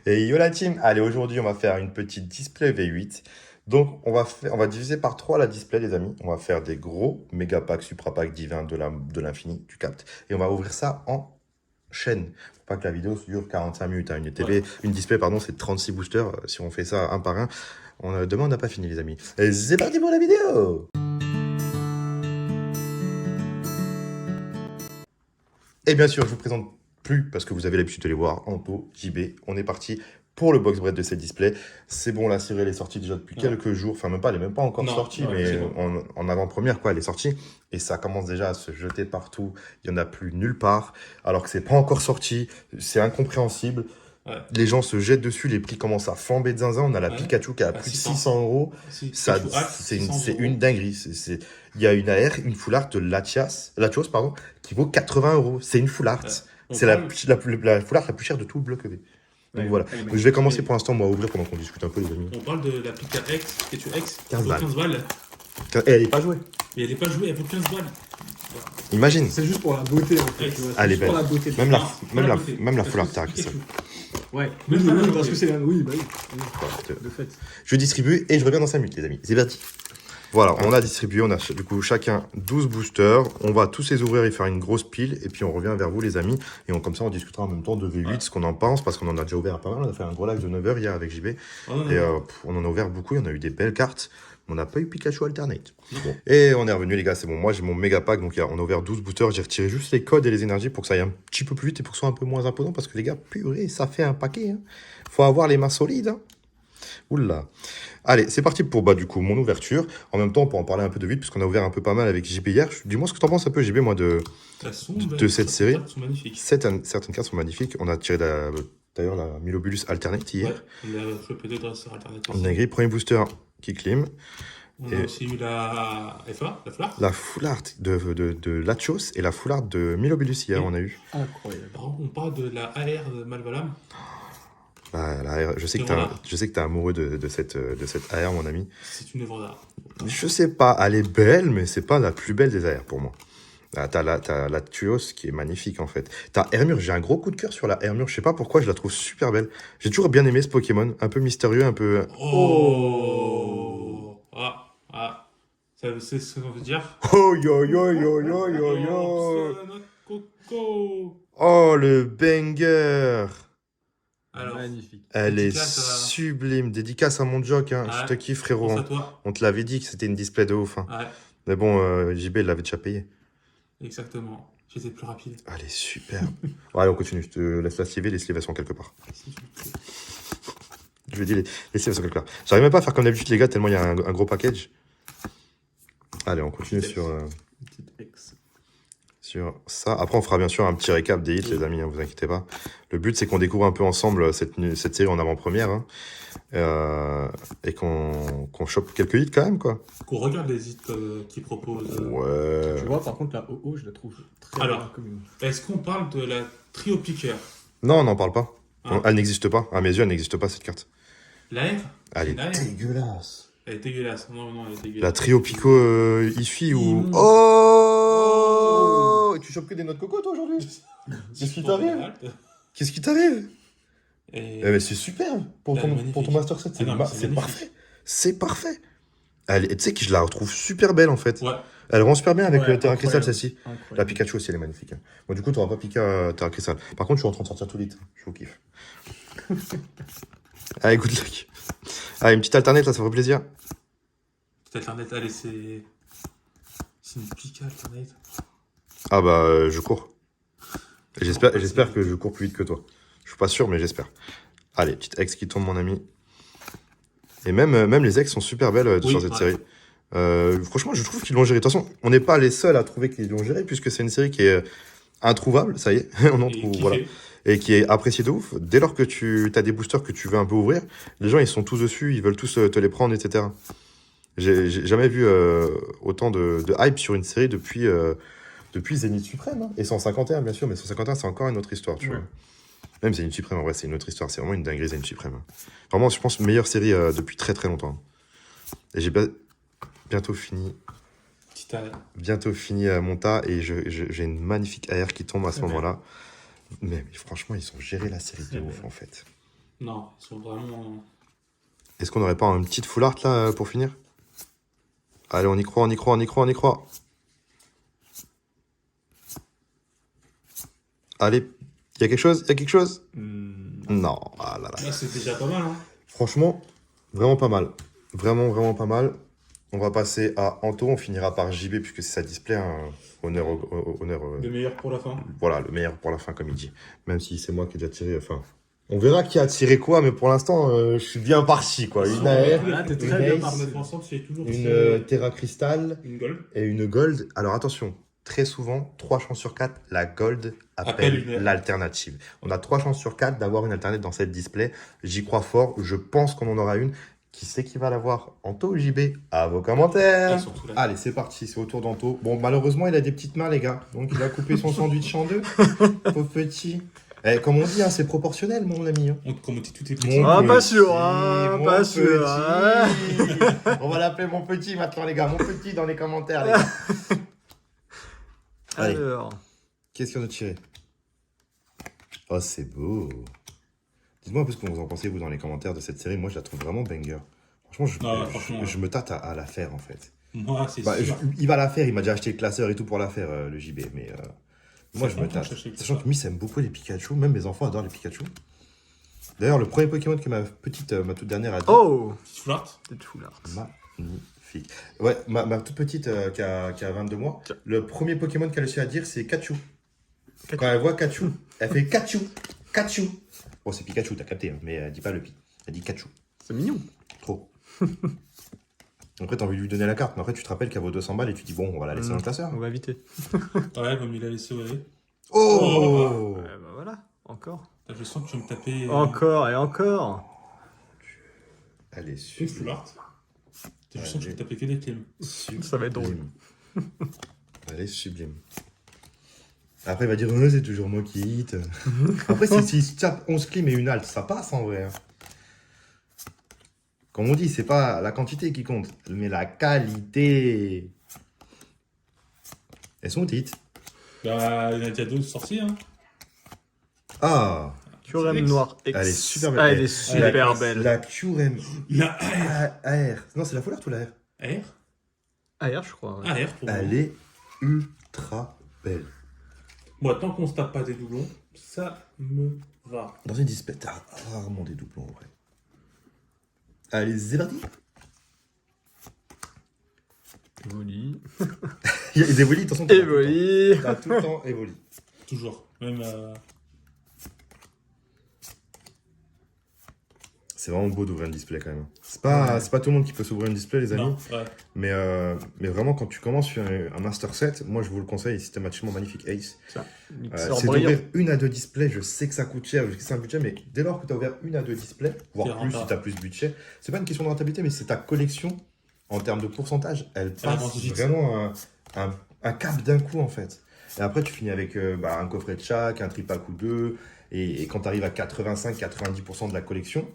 Et yo la team, allez aujourd'hui on va faire une petite display V8. Donc on va diviser par 3 la display les amis. On va faire des gros méga packs, supra packs divins de l'infini, tu captes. Et on va ouvrir ça en chaîne. Faut pas que la vidéo dure 45 minutes. Hein. Une display pardon, c'est 36 boosters. Si on fait ça un par un, demain on n'a pas fini les amis. Et c'est parti pour la vidéo. Et bien sûr, je vous présente plus, parce que vous avez l'habitude de les voir, Anto, JB, on est parti pour le box bread de cette display. C'est bon, la série elle est sortie déjà depuis quelques jours, enfin même pas, elle est même pas encore sortie, mais bon. en avant-première quoi, elle est sortie. Et ça commence déjà à se jeter partout, il n'y en a plus nulle part, alors que c'est pas encore sorti, c'est incompréhensible. Ouais. Les gens se jettent dessus, les prix commencent à flamber de zinzin. On a la Pikachu qui a plus de 600 euros. C'est une dinguerie. Il y a une AR, une full art de Latios, pardon, qui vaut 80 euros. C'est une full art. C'est la full art la plus chère de tout le bloc EV. Donc voilà. Donc, je vais commencer pour l'instant, moi, à ouvrir pendant qu'on discute un peu, les amis. On parle de la Pikachu X, 15 balles. 15 balles. Et elle n'est pas jouée. Mais elle n'est pas jouée, elle vaut 15 balles. Imagine. C'est juste pour la beauté en fait. Elle est belle. Même la full art, t'as ça. Ouais, oui, parce que c'est la. Oui, bah oui. De fait. Je distribue et je reviens dans 5 minutes, les amis. C'est parti. Voilà, on a distribué, on a du coup chacun 12 boosters. On va tous les ouvrir et faire une grosse pile. Et puis on revient vers vous, les amis. Et comme ça, on discutera en même temps de V8, ce qu'on en pense. Parce qu'on en a déjà ouvert pas mal. On a fait un gros live de 9 h hier avec JB. Et on en a ouvert beaucoup. On a eu des belles cartes. On n'a pas eu Pikachu Alternate. Bon. Et on est revenu, les gars, c'est bon. Moi, j'ai mon méga pack. Donc, on a ouvert 12 boosters. J'ai retiré juste les codes et les énergies pour que ça aille un petit peu plus vite et pour que ce soit un peu moins imposant. Parce que, les gars, purée, ça fait un paquet. Hein. Faut avoir les mains solides. Hein. Oula. Allez, c'est parti pour, du coup, mon ouverture. En même temps, on peut en parler un peu de vite, puisqu'on a ouvert un peu pas mal avec JB hier. Dis-moi ce que tu en penses un peu, JB, moi, de cette série. Certaines cartes sont magnifiques. On a tiré d'ailleurs la Milobulus Alternate hier. Ouais, on a chopé 2 dresseurs Alternate. On a gris premier booster qui clim. On a aussi eu la FA, la full art. La full art de Latios et la full art de Milobulus hier, on a eu. Incroyable. On parle de la AR de Malvalam. Je sais que tu es amoureux de cette AR, mon ami. C'est une œuvre d'art. Je sais pas, elle est belle, mais c'est pas la plus belle des AR pour moi. T'as Latios qui est magnifique en fait. T'as Hermure, j'ai un gros coup de cœur sur la Hermure, je sais pas pourquoi, je la trouve super belle. J'ai toujours bien aimé ce Pokémon, un peu mystérieux, un peu... Oh c'est ce qu'on veut dire. Oh yo yo yo yo yo yo. Coco. Oh le banger. Alors, magnifique. Elle est sublime. Dédicace à mon joke, hein. Je te kiffe frérot. On te l'avait dit que c'était une display de ouf. Hein. Ouais. Mais bon, JB l'avait déjà payé. Exactement. J'étais plus rapide. Elle est super. Ouais, allez, on continue. Je te laisse la sliver. Les slivers sont quelque part. Je vais dire les slivers sont quelque part. J'arrive même pas à faire comme d'habitude les gars, tellement il y a un gros package. Allez, on continue sur ça. Après, on fera bien sûr un petit récap des hits, les amis, hein, vous inquiétez pas. Le but, c'est qu'on découvre un peu ensemble cette série en avant-première. Hein, et qu'on chope quelques hits quand même, quoi. Qu'on regarde les hits qu'ils proposent. Ouais. Tu vois, par contre, la OO, je la trouve très commune. Est-ce qu'on parle de la Trio Picker? Non, on n'en parle pas. Elle n'existe pas. À mes yeux, elle n'existe pas, cette carte. La R? Elle est dégueulasse. Elle est dégueulasse. Non, elle est dégueulasse. La Trio Pico Ifi ou... Oh, tu chopes que des noix de coco, toi, aujourd'hui? Qu'est-ce qui t'arrive? Qu'est-ce qui t'arrive? Mais c'est superbe. Pour ton Master 7, c'est parfait. C'est parfait. Tu sais que je la retrouve super belle, en fait. Ouais. Elle rend super bien avec Terra Crystal, celle-ci. La Pikachu aussi, elle est magnifique. Hein. Bon, du coup, tu n'auras pas Pika Terra Crystal. Par contre, je suis en train de sortir tout vite. Je vous kiffe. Allez, good luck. Allez, une petite alternate, là, ça ferait plaisir. Petite alternate, allez, c'est une Pika alternate. Ah bah, je cours. J'espère que je cours plus vite que toi. Je suis pas sûr, mais j'espère. Allez, petite ex qui tombe, mon ami. Et même les ex sont super belles sur cette série. Franchement, je trouve qu'ils l'ont géré. De toute façon, on n'est pas les seuls à trouver qu'ils l'ont géré, puisque c'est une série qui est introuvable, ça y est. On en trouve, voilà. Et qui est appréciée de ouf. Dès lors que tu as des boosters que tu veux un peu ouvrir, les gens, ils sont tous dessus, ils veulent tous te les prendre, etc. J'ai jamais vu autant de hype sur une série depuis Zénith Suprême. Hein. Et 151, bien sûr, mais 151, c'est encore une autre histoire, tu vois. Même Zénith Suprême, en vrai, c'est une autre histoire. C'est vraiment une dinguerie, Zénith Suprême. Hein. Vraiment, je pense, meilleure série depuis très très longtemps. Et j'ai bientôt fini. Bientôt fini mon tas et j'ai une magnifique AR qui tombe à ce moment-là. Mais franchement, ils ont géré la série de ouf, en fait. Non, ils sont vraiment... Est-ce qu'on n'aurait pas une petite full art là pour finir? Allez, on y croit, on y croit, on y croit, on y croit. Allez, il y a quelque chose? Il y a quelque chose? Non, ah là là. Là, c'est déjà pas mal, hein. Franchement, vraiment pas mal. Vraiment, vraiment pas mal. On va passer à Anto, on finira par JB puisque c'est sa display. Hein. Honneur, Le meilleur pour la fin. voilà, le meilleur pour la fin, comme il dit. Même si c'est moi qui ai déjà tiré. Enfin, on verra qui a tiré quoi, mais pour l'instant, je suis bien parti, quoi. Une AR, Là, t'es une très bien Ace, parti. Mettre ensemble, c'est toujours... une Terra Crystal Une gold. et une Gold. Alors attention, très souvent, 3 chances sur 4, la Gold Appelle appelle une- l'alternative. On a 3 chances sur 4 d'avoir une alternative dans cette display. J'y crois fort, je pense qu'on en aura une. Qui c'est qui va l'avoir? Anto ou JB? À vos commentaires. Ah, surtout là. Allez, c'est parti, c'est au tour d'Anto. Bon, malheureusement, il a des petites mains, les gars. Donc, il a coupé son sandwich en deux. Pauvre petit. Eh, comme on dit, hein, c'est proportionnel, mon ami. Hein. Comme on dit, tout est Mon petit. Ah, pas petit, sûr, hein, mon pas sûr, petit. On va l'appeler mon petit maintenant, les gars. Mon petit dans les commentaires, les gars. Allez, Alors, qu'est-ce qu'on a tiré? Oh, c'est beau. Dites-moi un peu ce que vous en pensez, vous, dans les commentaires de cette série. Moi, je la trouve vraiment banger. Franchement, franchement, je me tâte à la faire, en fait. Moi, c'est Bah, sûr. il va la faire, il m'a déjà acheté le classeur et tout pour la faire, le JB. Mais moi, je me longtemps tâte. que j'achète Sachant ça. que Miss aime beaucoup les Pikachu. Même mes enfants adorent les Pikachu. D'ailleurs, le premier Pokémon que ma toute dernière a dit. oh, Petite full art. c'est full art. Magnifique. Ouais, ma toute petite qui a 22 mois, Tiens. le premier Pokémon qu'elle a su à dire, c'est Kachu. Kachu. Quand elle voit Kachu, elle fait Kachu, Kachu. Bon, c'est Pikachu, t'as capté, hein, mais elle dit pas le pi. Elle dit Kachu. C'est mignon. Trop. Après, t'as envie de lui donner la carte, mais après, tu te rappelles qu'elle vaut 200 balles et tu dis, bon, on va la laisser dans le classeur. On va éviter. Ouais, comme il a laissé aller. Oh, Ouais, bah voilà, encore. Je sens que tu vas me taper... Encore et encore. Elle est Une full sublime. art. Je sens que tu vas me taper que des clés. Ça va être drôle. Elle est sublime. Après, il va dire, c'est toujours moi qui hit. Après, si tu tapes 11 clims et une halte, ça passe en vrai. Hein. Comme on dit, c'est pas la quantité qui compte, mais la qualité. Elles sont où tes hits? Bah, il y en a déjà deux sorties, hein. Ah, Curem X. noir X. Elle est super belle. Ah, elle est Elle- super belle. la QRM Il a AR. AR. Non, c'est la full art ou la R? AR AR, je crois. ouais. AR pour moi. Elle est ultra belle. Moi, tant qu'on se tape pas des doublons, ça me va. Dans une display, t'as rarement des doublons en vrai. Allez, c'est parti. Evoli. Il y a des Evoli, de toute façon. Evoli. T'as tout le temps Evoli. Toujours. Même... C'est vraiment beau d'ouvrir un display quand même. C'est pas tout le monde qui peut s'ouvrir un display, les amis. Non, ouais. Mais vraiment, quand tu commences sur un Master Set, moi je vous le conseille, systématiquement magnifique Ace. Tiens, mixeur C'est brillant. d'ouvrir une à deux displays. Je sais que ça coûte cher, je sais que c'est un budget, mais dès lors que tu as ouvert une à deux displays, voire C'est plus rentable. si tu as plus de budget, c'est pas une question de rentabilité, mais c'est ta collection en termes de pourcentage. Elle passe avance vite. vraiment un cap d'un coup en fait. Et après, tu finis avec un coffret de chaque, un tripack ou deux. Et quand tu arrives à 85-90% de la collection,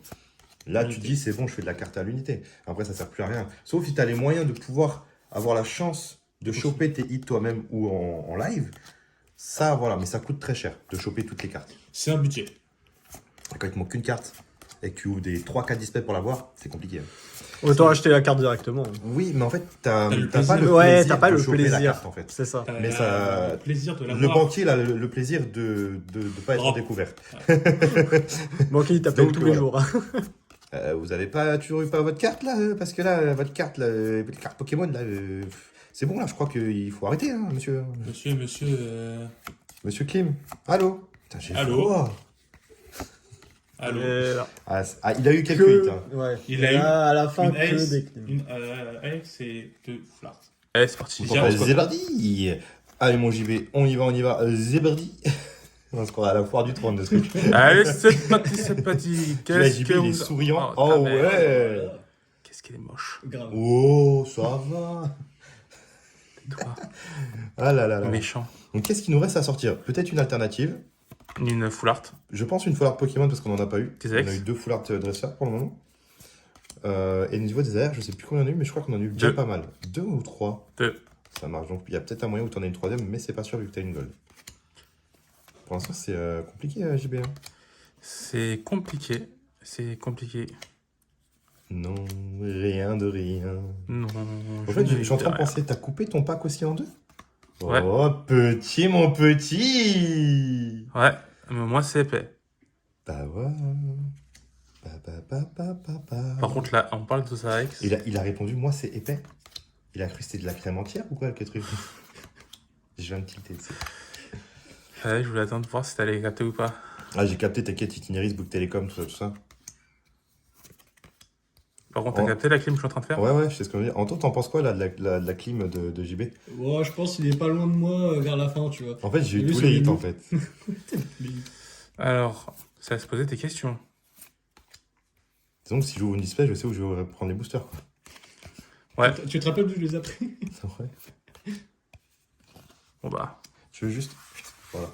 là, tu te dis, c'est bon, je fais de la carte à l'unité. Après, ça sert plus à rien. Sauf si tu as les moyens de pouvoir avoir la chance de choper tes hits toi-même ou en live. Ça, voilà, mais ça coûte très cher de choper toutes les cartes. C'est un budget. Et quand il te manque qu'une carte et que tu ouvres des 3-4 displays pour l'avoir, c'est compliqué. Autant acheter la carte directement. Oui, mais en fait, t'as le pas le plaisir. Ouais, plaisir t'as pas de le choper la plaisir. carte, en fait. C'est ça. T'as Mais ça- le plaisir de Le l'avoir. banquier, il a le plaisir de pas être Oh. découvert. Bon, ok, il t'appelle Donc, tous les voilà. jours. Hein. Vous avez pas toujours eu pas votre carte là parce que là votre carte là, votre carte Pokémon là c'est bon là, je crois qu'il faut arrêter hein, monsieur Monsieur, Klim. Allô. Putain, j'ai Allô. froid. allô. Et là, Il a eu quelques que- hits hein. Ouais. Il a Et eu là, à la fin, Une que ace, des clims. une ace et deux flats. Allez, c'est parti. Bon, c'est parti. Allez mon JB, on y va, c'est parti. Parce qu'on est à la foire du trône de ce truc. Allez, c'est parti, c'est parti. Là, JB il est souriant. Oh ouais. Qu'est-ce qu'elle est moche. Grave. Oh, ça va. Toi, Ah là là là. méchant. Donc qu'est-ce qu'il nous reste à sortir? Peut-être une alternative. Une full art. Je pense une full art Pokémon parce qu'on en a pas eu. Tes On ex a eu 2 full art dresseurs pour le moment. Et au niveau des AR, je sais plus combien on a eu, mais je crois qu'on en a eu déjà Deux. pas mal. 2 ou 3? 2. Ça marche. Donc il y a peut-être un moyen où tu en as une troisième, mais c'est pas sûr vu que tu as une gold. Pour l'instant, c'est compliqué, JB. Hein. C'est compliqué. C'est compliqué. Non, rien de rien. Non. En fait, je suis en train de rien. penser, t'as coupé ton pack aussi en deux? Ouais. Oh, petit, mon petit! Ouais, mais moi, c'est épais. Bah ouais. Par contre, là, on parle de ça, Alex. Il a répondu, moi c'est épais. Il a cru que c'était de la crème entière ou quoi, le truc? Je viens de tilter, tu sais. Ouais, je voulais attendre de voir si t'allais capter ou pas. Ah, j'ai capté, t'inquiète, Itinéris, Book Télécom, tout ça. Par contre, t'as Oh. capté la clim que je suis en train de faire? Ouais, ouais, je sais ce que je veux dire. Anto, t'en penses quoi là, de la clim de JB? Ouais, je pense qu'il est pas loin de moi vers la fin, tu vois. En fait, j'ai eu Lui, tous c'est les hits le en loup. fait. Alors, ça va se poser tes questions. Disons que si j'ouvre une display, je sais où je vais prendre les boosters. Ouais. Tu te rappelles d'où je les ai pris? C'est vrai. Bon bah, Je veux juste. Voilà.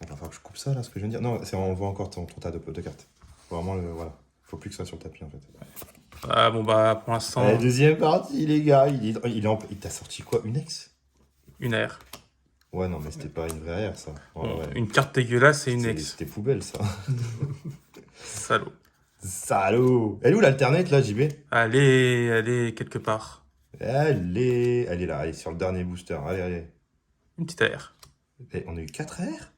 Il va falloir que je coupe ça là, ce que je viens de dire. Non, on voit encore ton tas de cartes. Faut vraiment le. Voilà. Faut plus que ça sur le tapis en fait. bon bah, pour l'instant, Allez, deuxième partie, les gars. Il t'a sorti quoi? Une ex? une air. Ouais, non, mais c'était pas une vraie air ça. Ouais, Bon, ouais. une carte dégueulasse et une ex. C'était poubelle ça. Salaud. Salaud! Elle est où l'alternate là, JB? Allez, quelque part. Elle est là, elle est sur le dernier booster. Allez. Une petite air. Et on a eu 4 airs?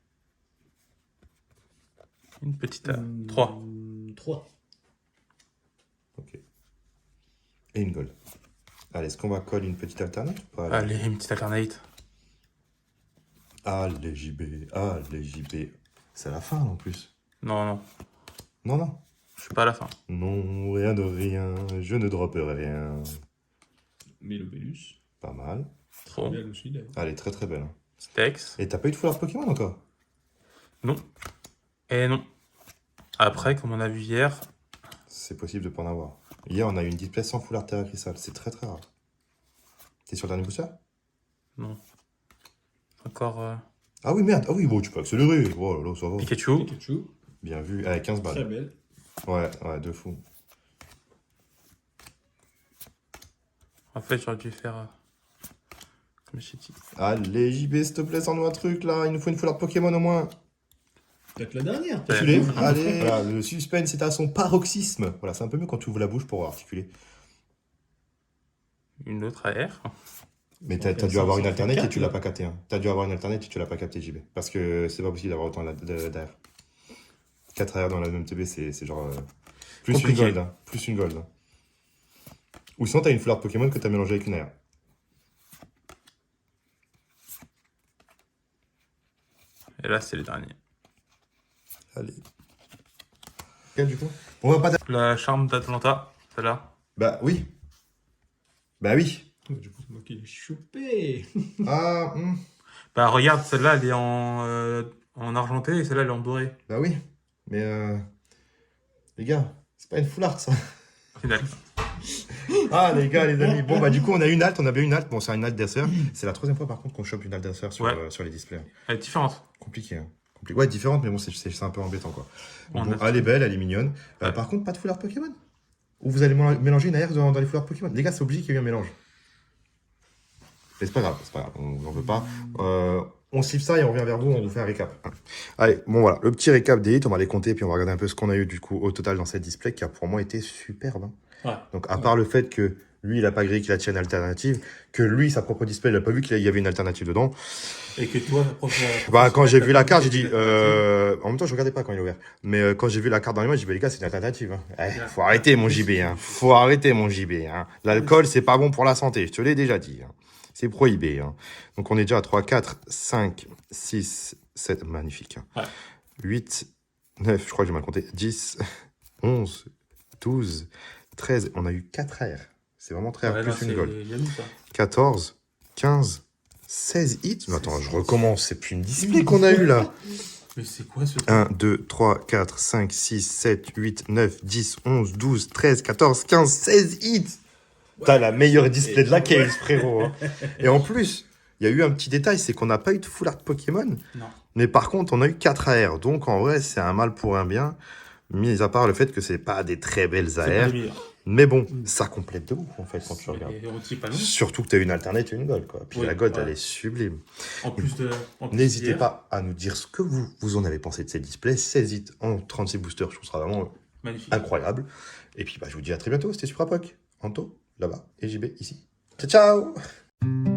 Une petite air. 3. 3. Ok. Et une gold. Allez, est-ce qu'on va coller une petite alternate ou pas? Allez, une petite alternate. Allez, JB, allez, JB. C'est à la fin en plus. Non, Non. je suis pas à la fin. Non, rien de rien, je ne droppe rien. Mélobellus. Pas mal. Trop. Bien aussi, là. Allez, très très belle. Hein. Petite ex. Et t'as pas eu de foulard Pokémon encore? Non. Et non. Après, comme on a vu hier, C'est possible de pas en avoir. Hier, on a eu une display sans foulard Terra Crystal. C'est très très rare. T'es sur le dernier booster? non. Encore Ah oui, merde. Ah oui, bon, tu peux accélérer. Oh là là, ça va. Pikachu. Pikachu. Bien vu. Allez, 15 Très balles. belle. Ouais, de fou. En fait, j'aurais dû faire comme j'ai dit. Allez, JB, s'il te plaît, sors-nous un truc là. Il nous faut une foulard Pokémon au moins. Peut-être la dernière. Ouais. Articulé. Allez, voilà, le suspense est à son paroxysme. Voilà, c'est un peu mieux quand tu ouvres la bouche pour articuler. Une autre air. Mais t'as Ok, dû ça, avoir ça une fait alternate et quatre, tu l'as là. pas capté. Hein. T'as dû avoir une alternate et tu l'as pas capté, JB. Parce que c'est pas possible d'avoir autant d'air. 4 AR dans la même TB, c'est genre. Plus Compliqué. une gold. Hein. Plus une gold. Hein. Ou sinon, t'as une fleur Pokémon que t'as mélangée avec une AR. Et là, c'est le dernier. Allez. Quel du coup? On va pas. La charme d'Atlanta, celle-là. Bah oui. Bah oui. Du coup, c'est moi qui l'ai chopé. Ah, Bah regarde, celle-là, elle est en argenté et celle-là, elle est en doré. bah oui. Mais les gars, c'est pas une foulard ça. Final. Ah les gars, les amis. Bon bah du coup on a une halte, on a bien une halte. Bon c'est une halte d'Acer. C'est la troisième fois par contre qu'on chope une halte d'Acer sur, Ouais. sur les displays. Elle est différente. Compliqué. Hein. Ouais différente mais bon c'est un peu embêtant quoi. On Bon, a- elle est belle, elle est mignonne. Ouais. Par contre pas de foulard Pokémon. Ou vous allez mélanger une AR dans les foulards Pokémon. Les gars c'est obligé qu'il y ait eu un mélange. Mais c'est pas grave, on n'en veut pas. On siffle ça et on revient vers vous, on vous fait un récap. Allez, bon voilà, le petit récap des hits, on va les compter puis on va regarder un peu ce qu'on a eu du coup au total dans cette display qui a pour moi été superbe. Hein. Ouais. Donc à part le fait que lui il a pas grillé qu'il a tiré une alternative, que lui sa propre display il a pas vu qu'il y avait une alternative dedans. Et que toi, ta prochaine. Bah quand j'ai vu la carte j'ai dit, en même temps je regardais pas quand il est ouvert, mais quand j'ai vu la carte dans les mains j'ai dit les gars c'est une alternative. Hein. Faut arrêter mon JB, hein. Faut arrêter mon JB. Hein. L'alcool c'est pas bon pour la santé, je te l'ai déjà dit. Hein. C'est prohibé. Hein. Donc on est déjà à 3, 4, 5, 6, 7, magnifique. Hein. Ouais. 8, 9, je crois que j'ai mal compté, 10, 11, 12, 13, on a eu 4 airs. C'est vraiment très rare, plus une gold. Yannou, ça. 14, 15, 16 hits. Mais attends, je recommence, c'est plus une display qu'on a eu là. Mais c'est quoi ce truc? 1, 2, 3, 4, 5, 6, 7, 8, 9, 10, 11, 12, 13, 14, 15, 16 hits. T'as la meilleure display de la case, frérot. Hein. Et en plus, il y a eu un petit détail, c'est qu'on n'a pas eu de full art Pokémon. Non. Mais par contre, on a eu 4 AR. Donc en vrai, c'est un mal pour un bien. Mis à part le fait que c'est pas des très belles C'est pas AR. les meilleurs. Mais bon, ça complète de ouf en fait quand tu regardes. Et on dit pas non. Surtout que tu as une alternate et une gold quoi. Puis Ouais, la gold ouais. elle est sublime. En plus de. N'hésitez d'hier. pas à nous dire ce que vous en avez pensé de ces displays. 16 hits en 36 boosters, je trouve ça vraiment Magnifique. incroyable. Et puis bah, je vous dis à très bientôt, c'était Suprapoc, Anto, là-bas, et JB ici. Ciao ciao.